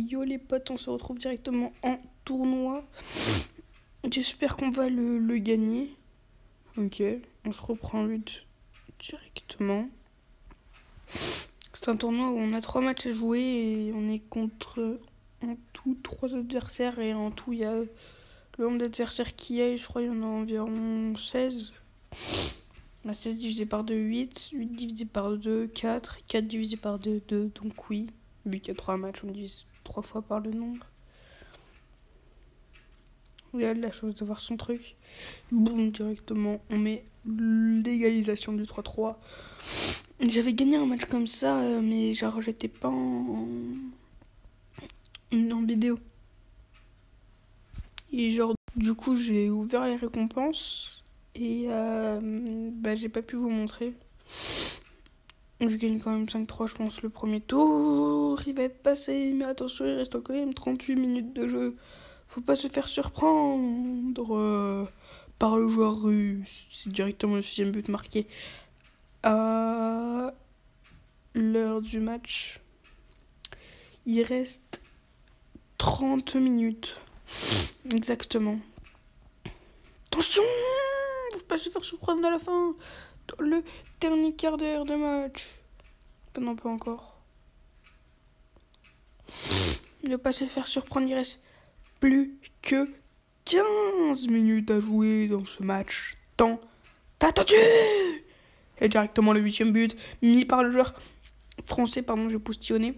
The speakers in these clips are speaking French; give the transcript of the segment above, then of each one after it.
yo les potes, on se retrouve directement en tournoi. J'espère qu'on va le gagner. Ok, on se reprend lutte directement. C'est un tournoi où on a 3 matchs à jouer et on est contre en tout 3 adversaires. Et en tout, il y a le nombre d'adversaires qu'il y a, je crois qu'il y en a environ 16. 16 divisé par 2, 8. 8 divisé par 2, 4. 4 divisé par 2, 2. Donc oui, vu qu'il y a 3 matchs, on divise 3 fois par le nombre. Il a de la chose de voir son truc. Boum, directement, on met l'égalisation du 3-3. J'avais gagné un match comme ça, mais genre j'étais pas en vidéo. Et genre, du coup, j'ai ouvert les récompenses. Et j'ai pas pu vous montrer. Je gagne quand même 5-3, je pense, le premier tour. Il va être passé, mais attention, il reste quand même 38 minutes de jeu. Faut pas se faire surprendre par le joueur russe. C'est directement le 6e but marqué à l'heure du match. Il reste 30 minutes. Exactement. Attention! Faut pas se faire surprendre à la fin. Dans le dernier quart d'heure de match. Non, pas encore. Ne pas se faire surprendre, il reste plus que 15 minutes à jouer dans ce match. Tant attendu! Et directement le 8e but, mis par le joueur français, pardon, j'ai postillonné.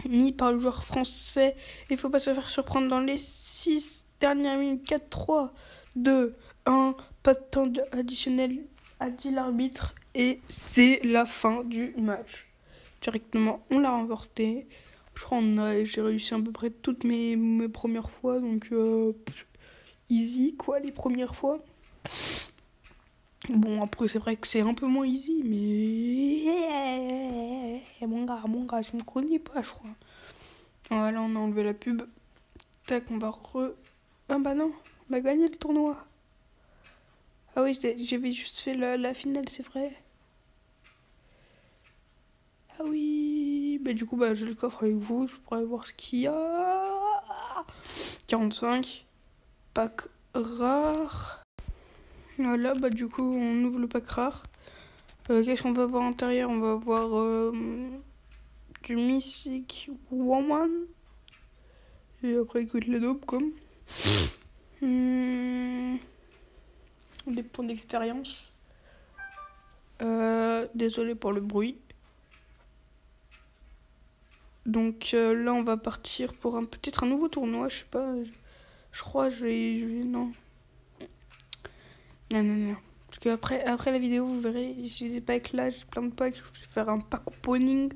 Mis par le joueur français. Il faut pas se faire surprendre dans les 6 dernières minutes. 4, 3, 2, 1. Pas de temps additionnel, a dit l'arbitre. Et c'est la fin du match. Directement, on l'a remporté. Je crois j'ai réussi à peu près toutes mes premières fois. Donc, easy, quoi, les premières fois. Bon, après, c'est vrai que c'est un peu moins easy, mais... Mon gars, je me connais pas, je crois. Voilà, on a enlevé la pub. Tac, on va Ah bah non, on a gagné le tournoi. Ah oui, j'avais juste fait la finale, c'est vrai. Ah oui, bah du coup, j'ai le coffre avec vous, je pourrais voir ce qu'il y a. 45, pack rare. Voilà, bah du coup, on ouvre le pack rare. Qu'est-ce qu'on va voir à l'intérieur? On va voir du Mystic Woman. Et après, écoute les dopes, comme. Des points d'expérience. Désolé pour le bruit. Donc là, on va partir pour peut-être un nouveau tournoi, je sais pas. Je crois, je vais non. Non. Parce que après la vidéo, vous verrez, j'ai des packs là, j'ai plein de packs. Je vais faire un pack opening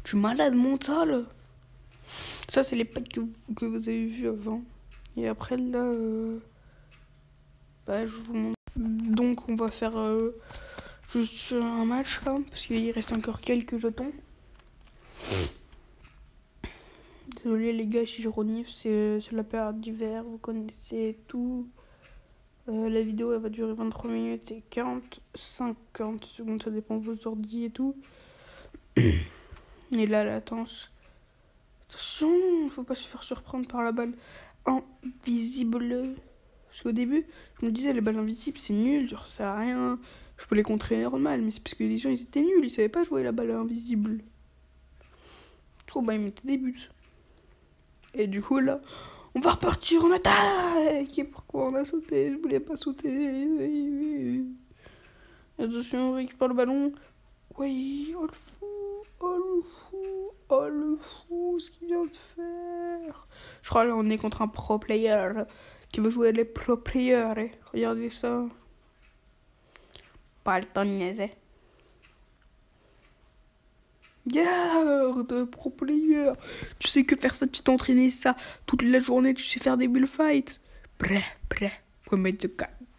du malade mental. Ça, c'est les packs que vous avez vus avant. Et après, là, je vous montre. Donc, on va faire juste un match là, parce qu'il reste encore quelques jetons. Désolé les gars si je renifle, c'est la période d'hiver, vous connaissez tout. La vidéo elle va durer 23 minutes et 50 secondes, ça dépend de vos ordi et tout. Et là, latence. Attention, faut pas se faire surprendre par la balle invisible. Parce qu'au début, je me disais, les balles invisibles c'est nul, genre ça sert à rien. Je peux les contrer normal, mais c'est parce que les gens ils étaient nuls, ils savaient pas jouer la balle invisible. Du coup, ils mettaient des buts. Et du coup, là, on va repartir en attaque. Et pourquoi on a sauté? Je voulais pas sauter. Attention, on récupère le ballon. Oui, oh le fou, ce qu'il vient de faire. Je crois là, on est contre un pro player qui veut jouer les pro players. Regardez ça. Pas le temps de niaiser. Garde, pro player. Tu sais que faire ça, tu t'es entraîné ça toute la journée, tu sais faire des bullfights. Prêt. Quoi mettre de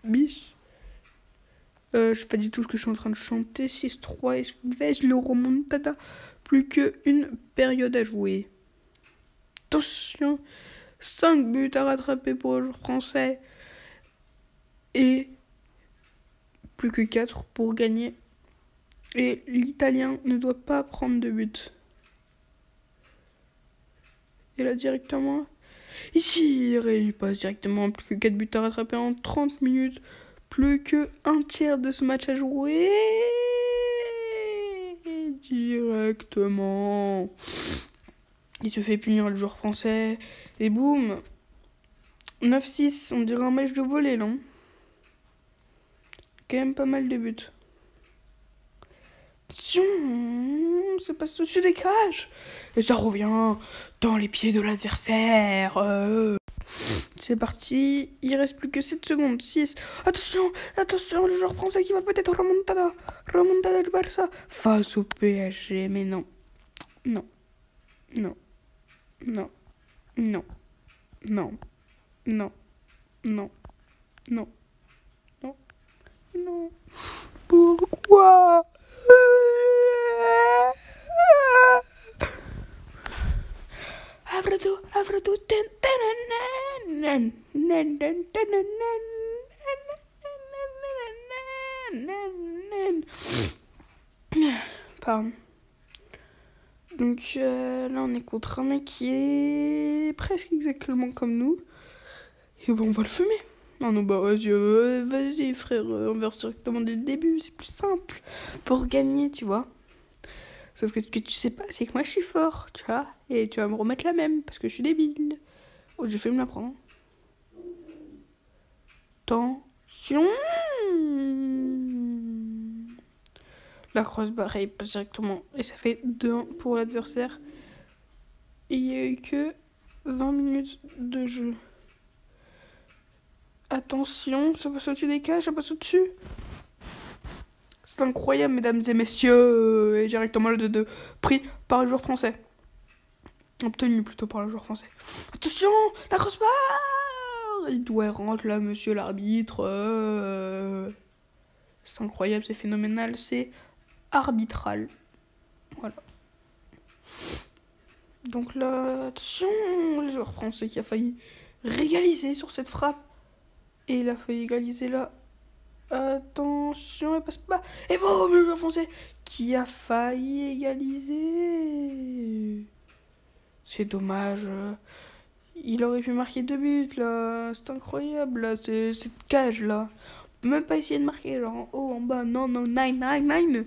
biche. Je sais pas du tout ce que je suis en train de chanter. 6-3 et je le remontada. Plus qu'une période à jouer. Attention. 5 buts à rattraper pour le français. Et plus que 4 pour gagner. Et l'italien ne doit pas prendre de but. Et là, directement, ici, il passe directement. Plus que 4 buts à rattraper en 30 minutes. Plus que un tiers de ce match à jouer. Directement. Il se fait punir le joueur français. Et boum. 9-6, on dirait un match de volley, là. Quand même pas mal de buts. Attention, ça passe au-dessus des cages. Et ça revient dans les pieds de l'adversaire. C'est parti. Il reste plus que 7 secondes. 6. Attention, attention, le joueur français qui va peut-être remontada. Remontada du Barça face au PSG. Mais non. Non. Non. Non. Non. Non. Non. Non. Non. Non. Non. Pourquoi? Avre-tout, pardon. Donc là, on est contre un mec qui est presque exactement comme nous. Et bon, on va le fumer. Non, non, bah vas-y frère, on verse directement dès le début, c'est plus simple pour gagner, tu vois. Sauf que tu sais pas, c'est que moi je suis fort, tu vois. Et tu vas me remettre la même, parce que je suis débile. Oh, j'ai fait me la prendre. Attention. La crossbar, elle passe directement. Et ça fait 2-1 pour l'adversaire. Et il n'y a eu que 20 minutes de jeu. Attention, ça passe au-dessus des cages, ça passe au-dessus. C'est incroyable, mesdames et messieurs. Et directement le 2-2 pris par le joueur français. Obtenu plutôt par le joueur français. Attention, la crossbar. Il doit rentrer là, monsieur l'arbitre. C'est incroyable, c'est phénoménal, c'est arbitral. Voilà. Donc là, attention, le joueur français qui a failli régaliser sur cette frappe. Et il a failli égaliser là. Attention, elle passe pas. Et boum, le joueur français qui a failli égaliser. C'est dommage. Il aurait pu marquer 2 buts là. C'est incroyable là, c'est cette cage là. On peut même pas essayer de marquer genre en haut, en bas. Non, non, 9.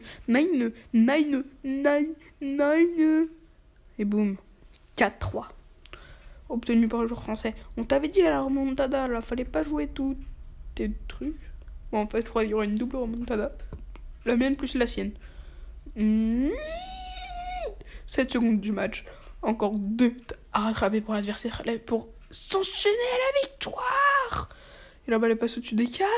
Et boum, 4-3. Obtenu par le joueur français. On t'avait dit à la remontada là, fallait pas jouer tous tes trucs. Bon, en fait, je crois qu'il y aura une double remontada. La mienne plus la sienne. 7 secondes du match. Encore 2 buts à rattraper pour l'adversaire pour s'enchaîner à la victoire. Et la balle passe au-dessus des cages.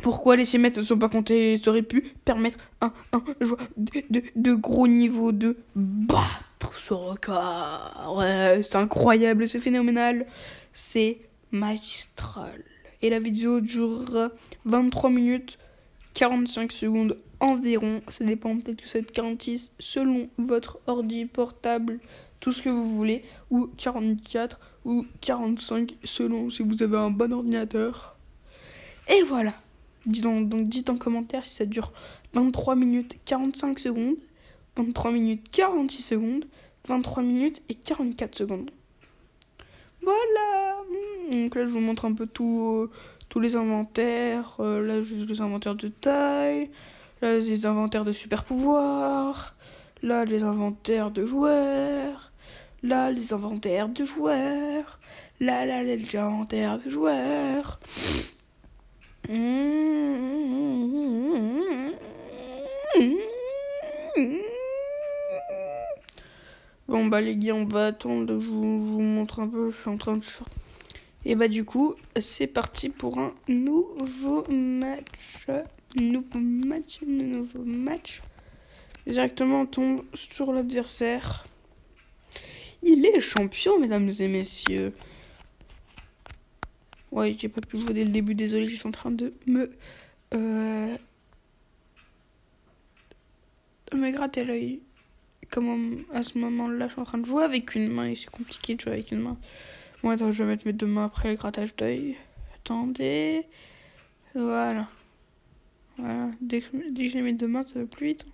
Pourquoi les 6 mètres ne sont pas comptés? Ça aurait pu permettre un joueur de gros niveau de battre ce record. Ouais, c'est incroyable, c'est phénoménal. C'est magistral. Et la vidéo dure 23 minutes 45 secondes environ. Ça dépend, peut-être que ça va être 46 selon votre ordi portable, tout ce que vous voulez, ou 44 ou 45 selon si vous avez un bon ordinateur. Et voilà. Dites en commentaire si ça dure 23 minutes 45 secondes, 23 minutes 46 secondes, 23 minutes et 44 secondes. Voilà. Donc là, je vous montre un peu tous les inventaires. Là, j'ai les inventaires de taille. Là, les inventaires de super pouvoirs. Là, les inventaires de joueurs. Là, les inventaires de joueurs. Là, les inventaires de joueurs. Bon bah les gars, on va attendre, je vous montre un peu, je suis en train de faire. Et bah du coup, c'est parti pour un nouveau match. Directement on tombe sur l'adversaire. Il est champion, mesdames et messieurs. Ouais, j'ai pas pu jouer dès le début, désolé, je suis en train de me gratter l'œil. Comme à ce moment-là, je suis en train de jouer avec une main et c'est compliqué de jouer avec une main. Bon, attends, je vais mettre mes 2 mains après le grattage d'œil. Attendez. Voilà. Voilà. Dès que j'ai mes 2 mains, ça va plus vite.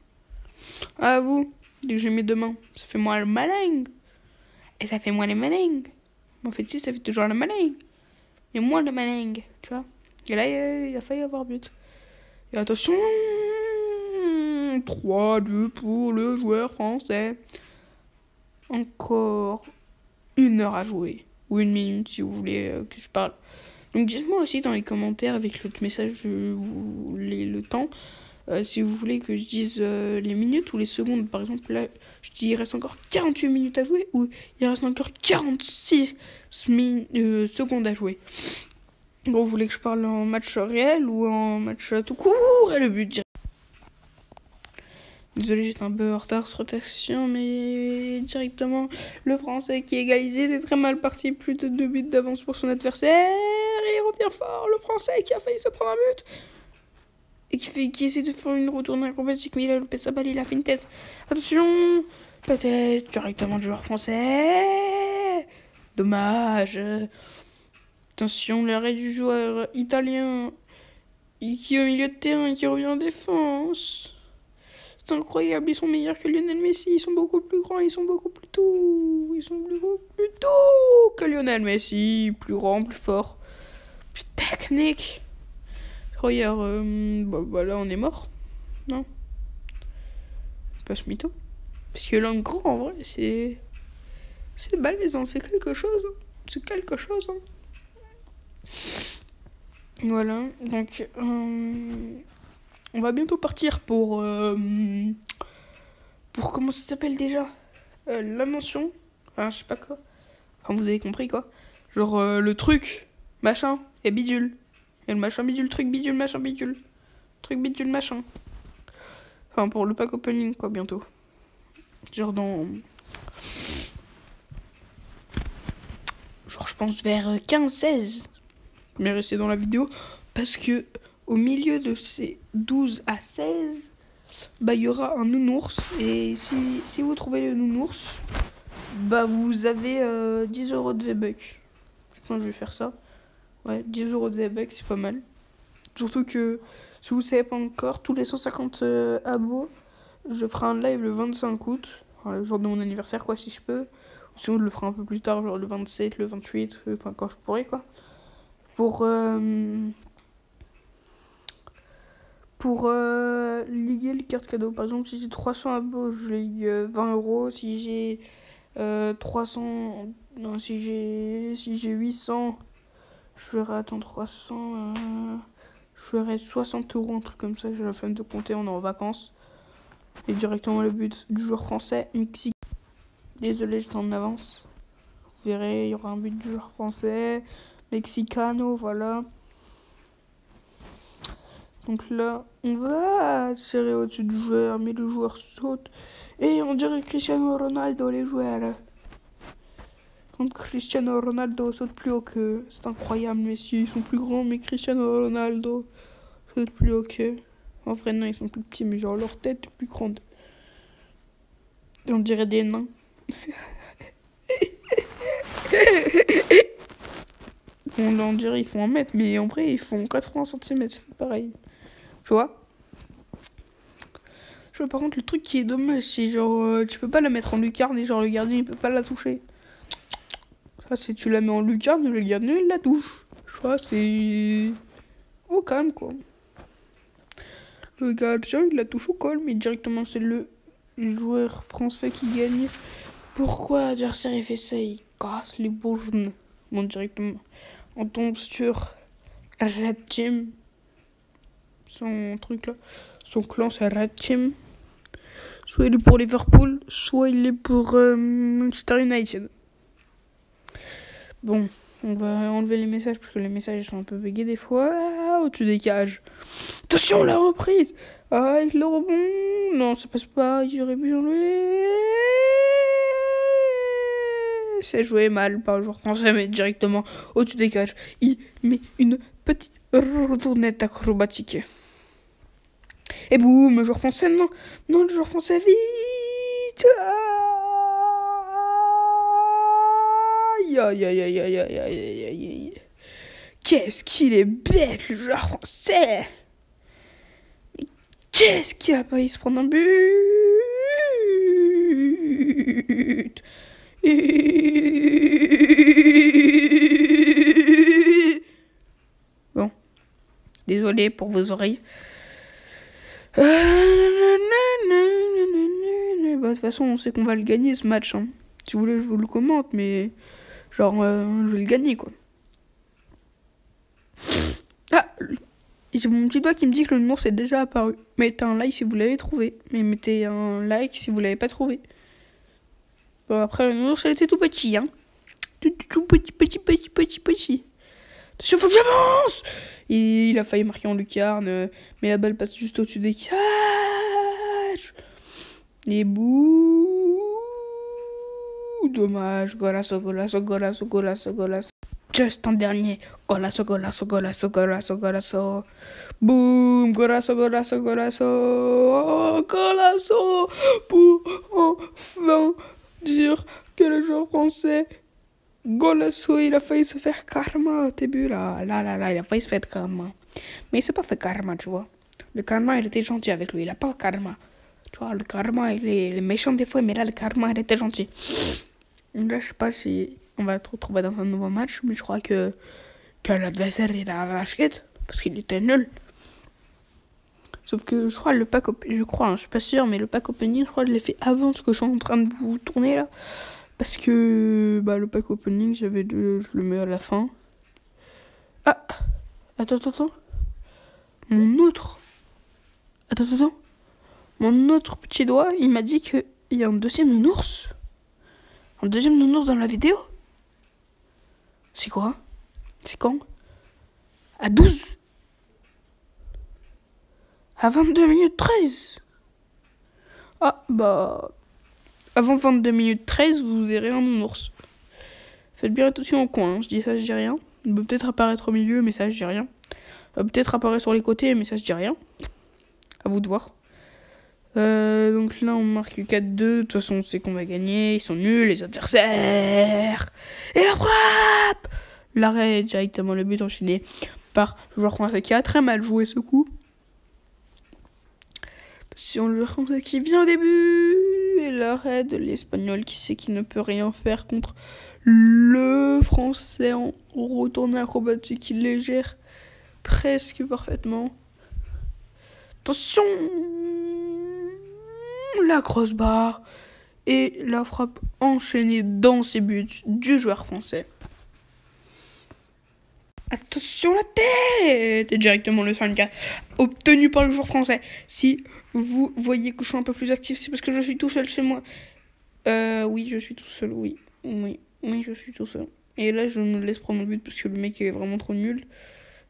À vous. Dès que j'ai mes deux mains, ça fait moi le malin. Et ça fait moi le malin. En fait, si, ça fait toujours le malin. Mais moi le malin, tu vois. Et là, il a failli avoir but. Et attention, 3-2 pour le joueur français. Encore 1 heure à jouer. Ou 1 minute si vous voulez que je parle. Donc dites-moi aussi dans les commentaires avec l'autre message, je voulais le temps. Si vous voulez que je dise les minutes ou les secondes. Par exemple, là, je dis il reste encore 48 minutes à jouer ou il reste encore 46 secondes à jouer. Bon, vous voulez que je parle en match réel ou en match tout court et le but direct. Désolé, j'étais un peu en retard sur rotation, mais directement, le Français qui égalisé, c'est très mal parti, plus de 2 buts d'avance pour son adversaire, et il revient fort, le Français qui a failli se prendre un but, et qui essaie de faire une retournée acrobatique, mais il a loupé sa balle, il a fait une tête. Attention, peut-être directement le joueur français, dommage. Attention, l'arrêt du joueur italien, qui est au milieu de terrain, qui revient en défense. C'est incroyable, ils sont meilleurs que Lionel Messi, ils sont beaucoup plus grands, ils sont beaucoup plus tôt. Ils sont beaucoup plus tôt que Lionel Messi, plus grand, plus fort, plus technique. Regarde, bah là on est mort, non? Pas ce mytho. Parce que l'homme grand, en vrai, c'est balèze, c'est quelque chose. C'est quelque chose. Voilà, donc on va bientôt partir pour comment ça s'appelle déjà, la mention, enfin je sais pas quoi, enfin vous avez compris quoi, genre le truc, machin, et bidule, et le machin bidule, truc bidule, machin bidule, truc bidule, machin, enfin pour le pack opening quoi bientôt, genre je pense vers 15-16, mais restez dans la vidéo parce que au milieu de ces 12 à 16, bah il y aura un nounours. Et si vous trouvez le nounours, bah vous avez 10 € de V-Bucks. Je pense que je vais faire ça. Ouais, 10 € de V-Bucks, c'est pas mal. Surtout que si vous savez pas encore, tous les 150 abos, je ferai un live le 25 août. Le jour de mon anniversaire quoi, si je peux. Ou sinon je le ferai un peu plus tard, genre le 27, le 28, enfin quand je pourrai quoi. Pour liguer les cartes cadeaux. Par exemple, si j'ai 300 abos, je ligue 20 €. Si j'ai 300... Non, si j'ai 800, je ferai... Attends, 300... je ferai 60 €, un truc comme ça. J'ai la flemme de compter, on est en vacances. Et directement le but du joueur français, Mexique. Désolé, j'étais en avance. Vous verrez, il y aura un but du joueur français. Mexicano, voilà. Donc là, on va serrer au-dessus du joueur, mais le joueur saute. Et on dirait Cristiano Ronaldo, les joueurs. Donc Cristiano Ronaldo saute plus haut qu'eux. C'est incroyable, Messi, ils sont plus grands, mais Cristiano Ronaldo saute plus haut qu'eux. En vrai, non, ils sont plus petits, mais genre leur tête est plus grande. Et on dirait des nains. Bon, là, on dirait ils font 1 mètre, mais en vrai, ils font 80 cm, c'est pareil. Tu vois? Par contre, le truc qui est dommage, c'est genre, tu peux pas la mettre en lucarne et genre le gardien il peut pas la toucher. Ça, c'est tu la mets en lucarne, le gardien il la touche. Je vois, c'est. Oh, quand même quoi. Le gardien il la touche au col, mais directement c'est le joueur français qui gagne. Pourquoi l'adversaire il fait ça? Il casse les bournes. Bon, directement, on tombe sur Red Team. Son truc là. Son clan c'est Red Team. Soit il est pour Liverpool, soit il est pour Manchester United. Bon, on va enlever les messages parce que les messages sont un peu buggés des fois. Au-dessus des cages. Attention, la reprise. Avec le rebond. Non, ça passe pas. Il aurait pu enlever. C'est joué mal par le joueur français, mais directement au-dessus des cages. Il met une petite retournette acrobatique. Et boum, le joueur français, non, le joueur français, vite. Aïe, aïe, aïe, aïe, aïe, aïe, aïe, aïe. Qu'est-ce qu'il est bête, le joueur français. Mais qu'est-ce qu'il a failli se prendre un but. minutes. Bon, désolé pour vos oreilles. Bah, de toute façon, on sait qu'on va le gagner ce match. Hein. Si vous voulez, je vous le commente, mais genre, je vais le gagner quoi. Ah, j'ai mon petit doigt qui me dit que le nounours est déjà apparu. Mettez un like si vous l'avez trouvé. Mais mettez un like si vous l'avez pas trouvé. Bon, après, le nounours, elle était tout petit, hein. Tout petit. Attention, faut que j'avance! Il a failli marquer en lucarne, mais la balle passe juste au-dessus des cages. Et bouh! Dommage. Golasso. Juste un dernier. Golasso. Boum! Golasso. Oh, golasso! Pour enfin dire que le joueur français Golasso, il a failli se faire karma au début là, il a failli se faire karma. Mais il s'est pas fait karma, tu vois. Le karma, il était gentil avec lui, il a pas karma. Tu vois, le karma, il est méchant des fois, mais là, le karma, il était gentil. Donc là, je sais pas si on va se retrouver dans un nouveau match, mais je crois que l'adversaire, il a la chiette, parce qu'il était nul. Sauf que je crois le pack opening, je suis pas sûr, mais le pack opening, je crois que je l'ai fait avant ce que je suis en train de vous tourner là. Parce que le pack opening, je le mets à la fin. Ah, attends. Mon autre petit doigt, il m'a dit qu'il y a un deuxième nounours. Un deuxième nounours dans la vidéo. C'est quoi? C'est quand? À 12. À 22 minutes 13. Ah, bah... Avant 22 minutes 13, vous verrez un nounours. Faites bien attention au coin, hein. Je dis ça, je dis rien. Il peut peut-être apparaître au milieu, mais ça, je dis rien. Il peut peut-être apparaître sur les côtés, mais ça, je dis rien. À vous de voir. Donc là, on marque 4-2. De toute façon, on sait qu'on va gagner. Ils sont nuls, les adversaires. Et la frappe! L'arrêt, directement le but enchaîné par le joueur français qui a très mal joué ce coup. Attention, le joueur français qui vient au début. Et l'arrêt de l'Espagnol qui sait qu'il ne peut rien faire contre le Français en retournée acrobatique. Il les gère presque parfaitement. Attention! La crossbar et la frappe enchaînée dans ses buts du joueur français. Attention la tête! Et directement le 5K obtenu par le joueur français. Si vous voyez que je suis un peu plus actif, c'est parce que je suis tout seul chez moi. Oui, je suis tout seul, oui, je suis tout seul. Et là, je me laisse prendre le but parce que le mec est vraiment trop nul.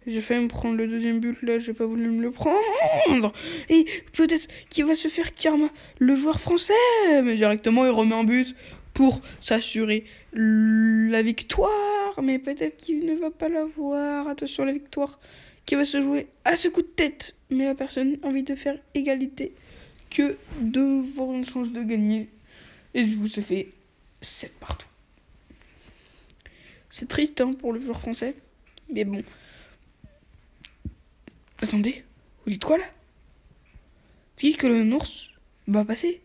J'ai failli me prendre le deuxième but, là, j'ai pas voulu me le prendre. Et peut-être qu'il va se faire karma, le joueur français. Mais directement, il remet un but pour s'assurer la victoire. Mais peut-être qu'il ne va pas l'avoir. Attention, la victoire qui va se jouer à ce coup de tête. Mais la personne a envie de faire égalité que de voir une chance de gagner. Et du coup, ça fait 7 partout. C'est triste hein, pour le joueur français. Mais bon. Attendez, vous dites quoi là? Vous dites que le nounours va passer?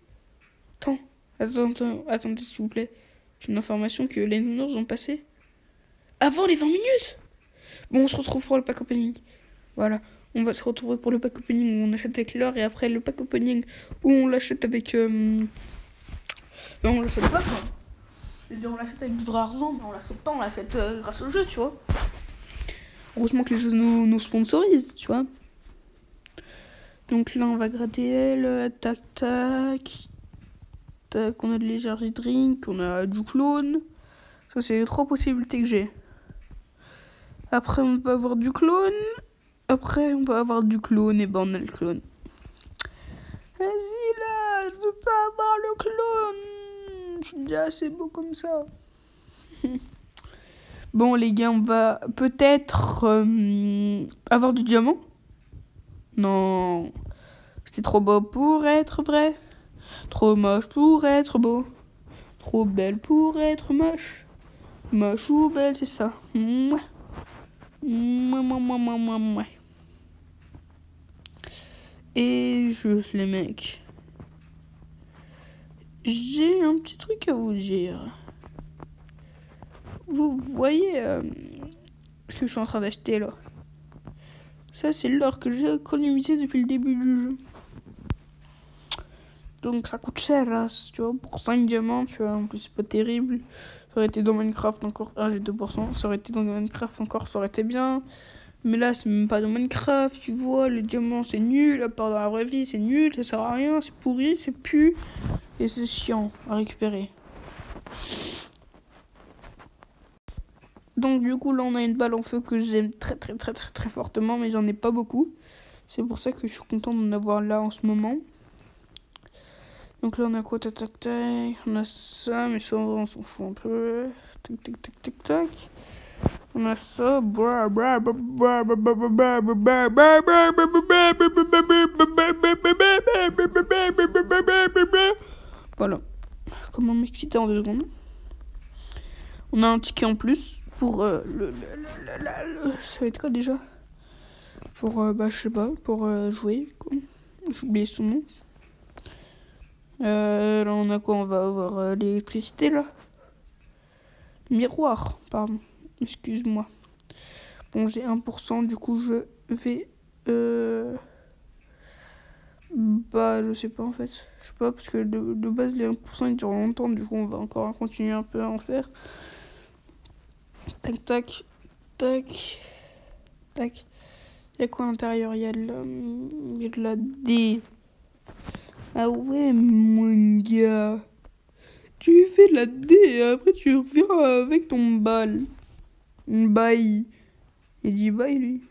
Attendez s'il vous plaît. J'ai une information que les nounours ont passé avant les 20 minutes. Bon, on se retrouve pour le pack opening. Voilà, on va se retrouver pour le pack opening où on achète avec l'or et après le pack opening où on l'achète avec... Non, on l'achète pas quoi. C'est-à-dire on l'achète avec du vrai argent, mais on l'achète pas, on l'achète grâce au jeu, tu vois. Heureusement que les jeux nous sponsorisent, tu vois. Donc là, on va gratter elle. Tac. On a de l'énergie drink, on a du clone. Ça, c'est les 3 possibilités que j'ai. Après, on va avoir du clone. Après, on va avoir du clone. Et ben, on a le clone. Vas-y, là, je veux pas avoir le clone. Je suis déjà assez beau comme ça. Bon, les gars, on va peut-être avoir du diamant. Non. C'était trop beau pour être vrai. Trop moche pour être beau. Trop belle pour être moche. Moche ou belle, c'est ça. Mouah. Et juste les mecs. j'ai un petit truc à vous dire. Vous voyez ce que je suis en train d'acheter là. Ça, c'est l'or que j'ai économisé depuis le début du jeu. Donc ça coûte cher là, tu vois, pour 5 diamants, tu vois, en plus c'est pas terrible. Ça aurait été dans Minecraft encore, j'ai 2%, ça aurait été dans Minecraft encore, ça aurait été bien. Mais là c'est même pas dans Minecraft, tu vois, les diamants c'est nul, à part dans la vraie vie c'est nul, ça sert à rien, c'est pourri, c'est pu, et c'est chiant à récupérer. Donc du coup là on a une balle en feu que j'aime très fortement, mais j'en ai pas beaucoup. C'est pour ça que je suis content d'en avoir là en ce moment. Donc là on a quoi, tac tac tac, on a ça, mais ça on s'en fout un peu. Tac tac tac tac tac. On a ça. Voilà. Comment m'exciter en 2 secondes. On a un ticket en plus pour ça va être quoi déjà? Pour je sais pas, pour jouer. J'ai oublié son nom. Là on a quoi? On va avoir l'électricité là. Miroir, pardon. Excuse-moi. Bon, j'ai 1%, du coup je vais... je sais pas en fait. Je sais pas, parce que de base les 1% ils durent longtemps, du coup on va encore continuer un peu à en faire. Tac, tac, tac, tac. Il y a quoi à l'intérieur? Il y a de la D. Ah ouais, mon gars. Tu fais de la D et après tu reviens avec ton balle. Bye. Il dit bye lui.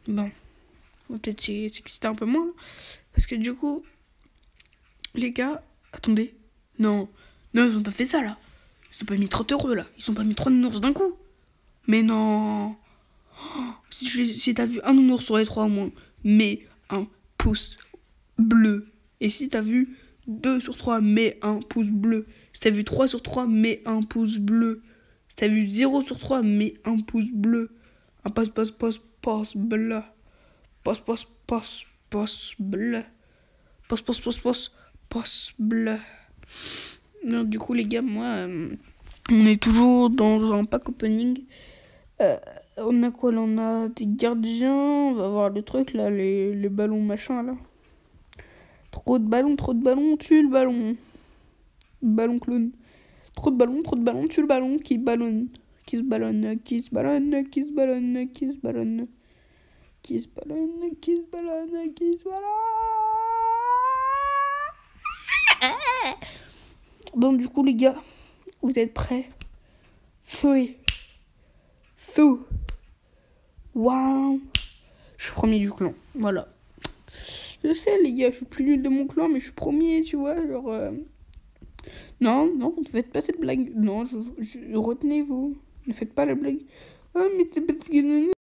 Bon. Peut-être c'était un peu moins. Parce que du coup, les gars, attendez. Non, ils ont pas fait ça là. Ils ont pas mis 30 € là. Ils ont pas mis 3 nounours d'un coup. Mais non. Si t'as vu un nounours sur les 3 au moins, mets un pouce bleu. Et si t'as vu 2 sur 3, mets un pouce bleu. Si t'as vu 3 sur 3, mets un pouce bleu. Si t'as vu 0 sur 3, mets un pouce bleu. Un passe bleu. Passe bleu. Passe bleu. Non, du coup les gars, moi, on est toujours dans un pack opening. On a quoi là? On a des gardiens. On va voir le truc là, les ballons machin là. Trop de ballons, tue le ballon. Ballon clone. Trop de ballons, tue le ballon qui ballonne. Qui se ballonne. Bon, du coup, les gars, vous êtes prêts? 3, 2, 1. Je suis premier du clan, voilà. Je sais, les gars, je suis plus nul de mon clan, mais je suis premier, tu vois, genre... Non, ne faites pas cette blague. Non, retenez-vous. Ne faites pas la blague. Ah, mais c'est parce que...